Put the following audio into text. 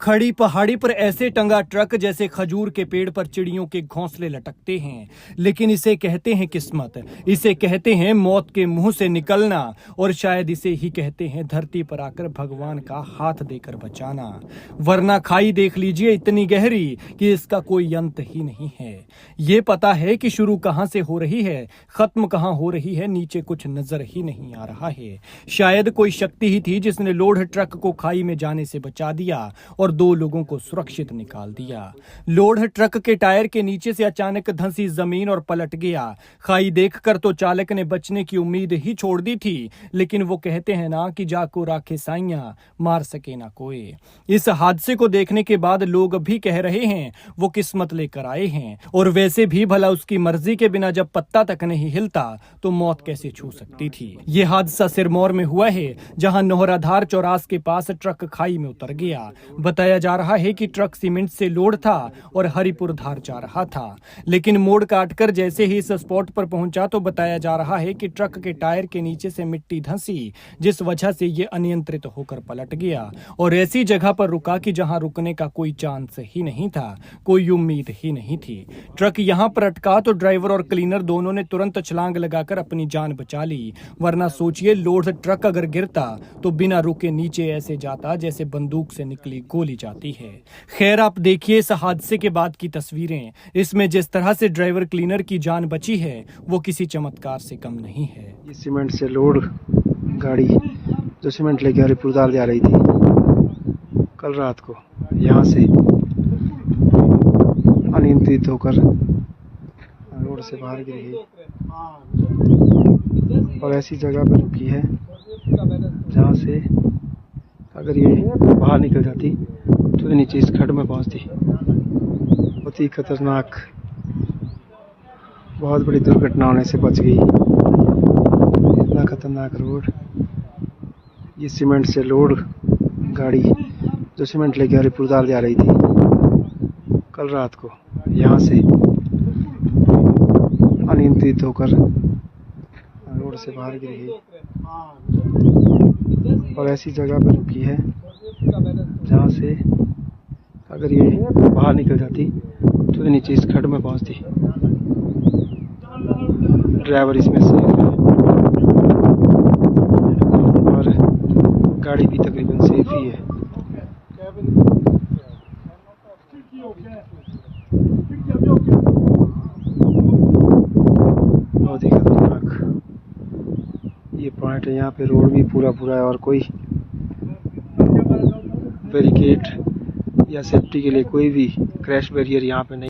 खड़ी पहाड़ी पर ऐसे टंगा ट्रक जैसे खजूर के पेड़ पर चिड़ियों के घोंसले लटकते हैं। लेकिन इसे कहते हैं किस्मत, इसे कहते हैं मौत के मुंह से निकलना, और शायद इसे ही कहते हैं धरती पर आकर भगवान का हाथ देकर बचाना। वरना खाई देख लीजिए इतनी गहरी कि इसका कोई अंत ही नहीं है। ये पता है कि शुरू कहां से हो रही है, खत्म कहां हो रही है, नीचे कुछ नजर ही नहीं आ रहा है। शायद कोई शक्ति ही थी जिसने लोड ट्रक को खाई में जाने से बचा दिया और 2 लोगों को सुरक्षित निकाल दिया। लोड ट्रक के टायर के नीचे से अचानक धंसी जमीन और पलट गया। खाई देखकर तो चालक ने बचने की उम्मीद ही छोड़ दी थी, लेकिन वो कहते हैं ना कि जाको राखे साइयां, मार सके ना कोई। इस हादसे को देखने के बाद लोग भी कह रहे हैं वो किस्मत लेकर आए हैं, और वैसे भी भला उसकी मर्जी के बिना जब पत्ता तक नहीं हिलता तो मौत कैसे छू सकती थी। ये हादसा सिरमौर में हुआ है, जहां नोहराधार चौरास के पास ट्रक खाई में उतर गया। बताया जा रहा है कि ट्रक सीमेंट से लोड था और हरिपुर धार जा रहा था, लेकिन मोड़ काटकर जैसे ही इस स्पॉट पर पहुंचा तो बताया जा रहा है कि ट्रक के टायर के नीचे से मिट्टी धंसी, जिस वजह से ये अनियंत्रित होकर पलट गया और ऐसी जगह पर रुका कि जहां रुकने का कोई चांस ही नहीं था, कोई उम्मीद ही नहीं थी। ट्रक यहां पर अटका तो ड्राइवर और क्लीनर दोनों ने तुरंत छलांग लगाकर अपनी जान बचा ली। वरना सोचिए, लोड ट्रक अगर गिरता तो बिना रुके नीचे ऐसे जाता जैसे बंदूक से निकली गोली जाती है। खैर, आप देखिए इस हादसे के बाद की तस्वीरें। इसमें जिस तरह से ड्राइवर क्लीनर की जान बची है वो किसी चमत्कार से कम नहीं है। ये सीमेंट से लोड गाड़ी जो सीमेंट लेके हरिपुर धार जा रही थी, कल रात को यहाँ से अनियंत्रित होकर रोड से बाहर गिर गई और ऐसी जगह पर रुकी है जहाँ से अगर ये बाहर निकल जाती तो ये नीचे इस खड्ड में पहुँचती। बहुत ही खतरनाक, बहुत बड़ी दुर्घटना होने से बच गई। इतना खतरनाक रोड। ये सीमेंट से लोड गाड़ी जो सीमेंट लेके हरिपुर धार जा रही थी, कल रात को यहाँ से अनियंत्रित होकर रोड से बाहर गिर गई और ऐसी जगह पर रुकी है जहाँ से अगर ये बाहर निकल जाती तो ये नीचे इस खड्ड में पहुँचती। ड्राइवर इसमें सेफ है और गाड़ी भी तकरीबन सेफ ही है। बहुत ही खतरनाक ये पॉइंट है। यहाँ पे रोड भी पूरा है और कोई बैरिकेड या सेफ्टी के लिए कोई भी क्रैश बैरियर यहाँ पे नहीं।